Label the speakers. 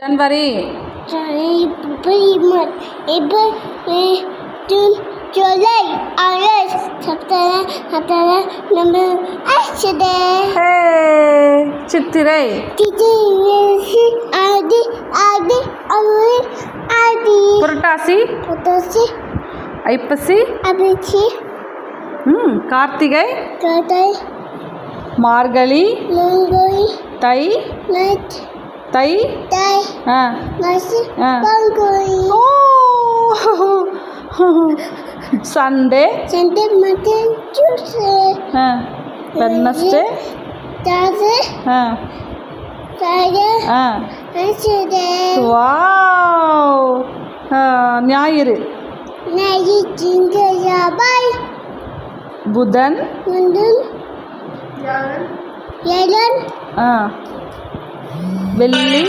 Speaker 1: जनवरी,
Speaker 2: April, May, June, July, August, September, November,
Speaker 1: चित्तिरै, புரட்டாசி, ஐப்பசி, கார்த்திகை, மார்கழி, தை, தை, Sunday,
Speaker 2: Monday, Tuesday,
Speaker 1: Wednesday,
Speaker 2: Thursday, Friday, Saturday,
Speaker 1: wow, ஞாயிறு,
Speaker 2: Bye.
Speaker 1: புதன்,
Speaker 2: Yellow.
Speaker 1: வெள்ளி,